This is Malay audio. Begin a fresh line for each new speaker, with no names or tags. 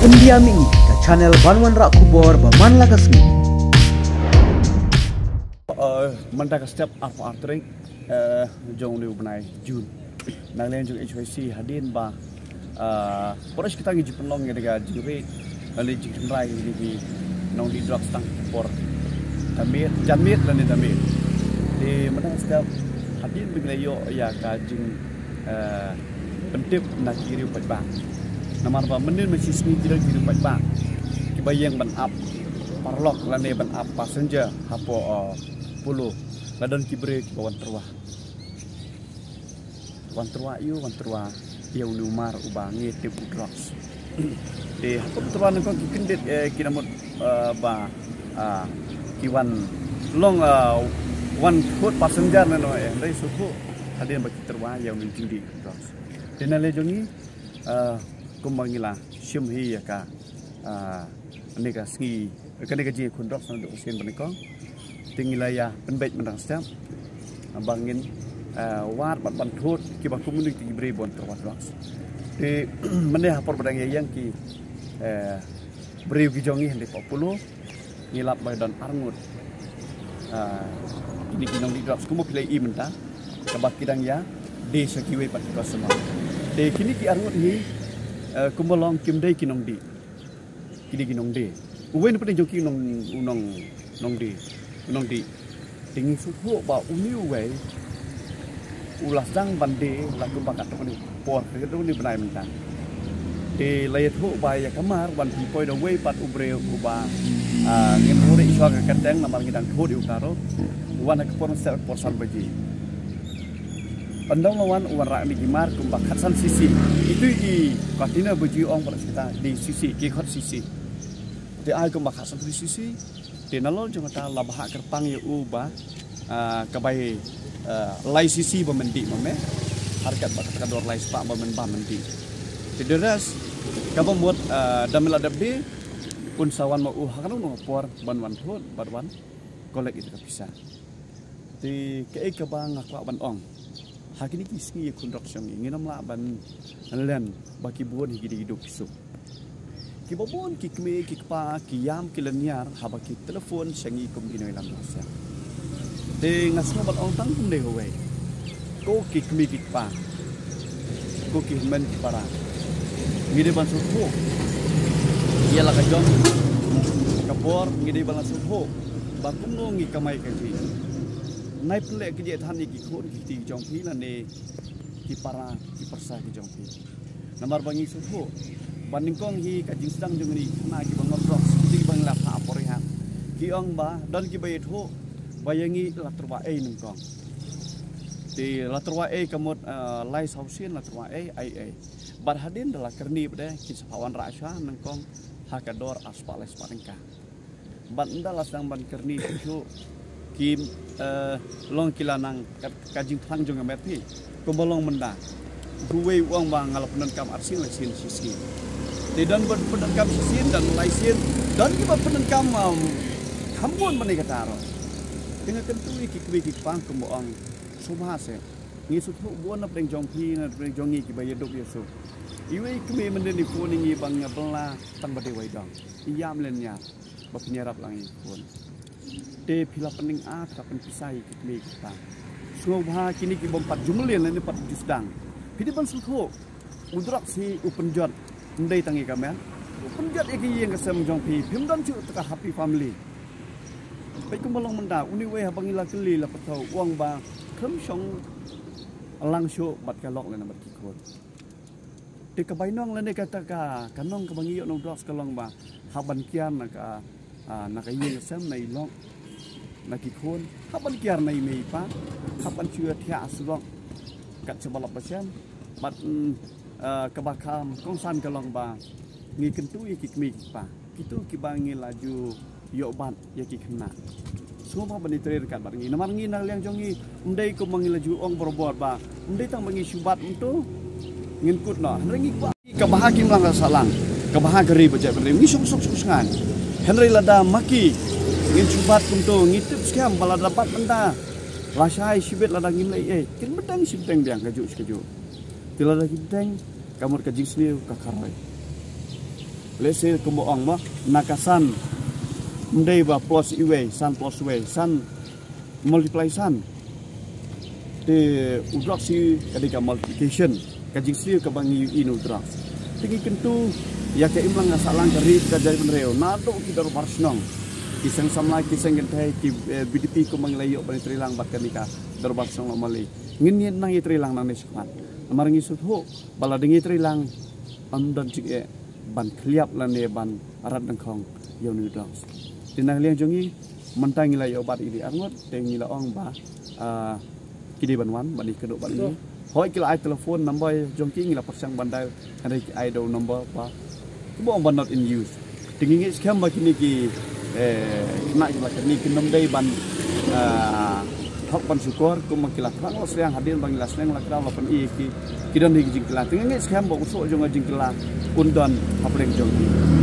India Mini ke channel Banwan Rak Kubor Baman Lakasmi.
Mentak setiap apa artring jong liu benai Jun. Nang lain jong HYC hadin ba poros kita ngi penong ngega juri ali jikin rai di nong di drug stang por tamit jamit dan di tamit. Di mentak setiap hadin beglayo ya kajing pentip nak kiri pajbang. Namar ba mendin masih sini kira kiri pajbang. Kibayang ban up parlok lane ban up passenger hapo puluh ladon kibre kibawan terwah wan terwah dia umar ubangi tip drugs de hapo terwah nang kikendit kinamut ba kiwan long one foot passenger nano ndai suku hadin bagi terwah yang menjudi drugs denale jongi kumbangila simhi ya ka aneka ski kaneka ji kundrok sandu usin banikong tingilaya penbaik menang setiap bangin war ban thut ki ba community bre bon terwat wax de mene hapor badang yang ki bre ki jongi hande populo ngilap badan arngut ini kinong di drops kumo play i menta kabak kidang ya de sakiwe pat kasama de kini ki arngut hi kumbolong kimdai kinong di kini kinong de uwen pade joki nong di tinggi suhu ba uniu wei ulas dang bande lagu bakat tu ni por itu ni benai mentang di layat hu ba ya kamar ban poi do wei pat ubre uba ngin uri iswa ka kenteng namar ngidang hu di utaro wan ka por sel porsan baji pandang lawan uwan ra ni gimar kumbak khatsan sisi itu i katina baji ong pada kita di sisi ki khot sisi di ai kumbak khatsan di sisi di nalol jong ta labah kerpang ya uba kabai lai sisi bemendi mame harkat bakat kador lai spa bemen bemendi di deras kabo mot damel adabdi pun sawan mau hakanu ngopor banwan thot badwan kolek itu bisa di kei kabang akwa ban ong hakini kiski kundok syong nginam la ban len baki buon higidu pisu kibabon kikme kikpa kiyam kilanyar haba ki telepon sangi kum ginoy lam nasya de ngasno bat ong tang kum de howe ko kikme kikpa ko kihmen para ngide ban suho ia la kajong kapor ngide ban suho bakum no ngi kamai kaji nai ple ki je than ki khon ki ti jong phi la ne ki para ki persa ki jong phi namar bangi suho bandingkong hi kajing sedang jeung ni na ki bangor drops ki bang la pa porihan ki ong ba dan ki bayet ho bayangi la terwa nungkong di la terwa kamot lai sausin la terwa ai bar hadin dala kerni bade ki sapawan rasha nungkong hakador aspal sparingka ban ndala sedang ban kerni tu ki long kilanang kajing thang jeung amethi ko bolong menda duwe wong bang ngalap kam arsin lesin sisi dan berpendekam sisin dan laisin dan kita pendekam hambun menikataro dengan tentu iki pang kemboang sumase ngisut hu buana preng jongpi na preng jongi ki bayedok yesu iwe kemi mendeni poningi bang bela tang bade waidong iyam lenya bapnyarap langi pun te pila pening a kapen pisai ki kita subha kini ki bompat jumlien ni pat jusdang pidi ban sutho udrak si upenjot ndai tangi kamen penjat iki yang kesem jong pi pimdan cu teka happy family pai kumolong menda uni we habangila keli la patau uang ba kem song lang syo bat kalok le nabat kikot de ka bainong le ne kata ka kanong ka bangi yo nong drops kalong ba haban kian na ka yin sem nai long na kikon haban kiar nai mei pa haban chua thia asulong kat sebalap basem bat kebakam kongsan kalong ba ngi kentu iki kmi pa kitu kibangi laju yoban ya ki kena semua bani trer kat barngi namar ngi nang liang jongi undai ko mangi laju ong borobor ba undai tang mangi subat untu ngin kut no rengi ba kebahagiaan lang salang kebahagari baca beri ngi sok ngan henry lada maki ngin subat untu ngitip skam bala dapat enda lasai sibet lada ngilai kin bedang sibteng biang kaju sekaju tilada kibteng kamur kajing sini kakarai lese kumo ong mo nakasan mdei ba plus iwe san plus way san multiply san te udrak si kadika multiplication kajing si ka bangi inu udrak tigi kentu ya ke imlang ngasalang kari kajari penreo nado kita marsnong kisang samlai kisang gentai ki BDP ko manglayo ban trilang bat kanika darbar song mali ngin nang itrilang nang neskuan amarangi sutho bala dengi trilang amdan jike ban kliap lane ban arat dengkong yonu dang tinang liang jongi mentang ngila yo bat ini angot tengi la ong ba kidi banwan bani kedok ban ini hoi kila ai telepon number jongki ngila pasang bandai hari ai do number ba kubo ban not in use tingi ngi scam ba kini ki nak kila kini kinom dai ban hok ban syukur ku makila krang lo sriang hadir bang la sriang la krang la pan i ki kidan hi jingkila tingi ngi scam ba usuk jonga jingkila undan hapreng jongki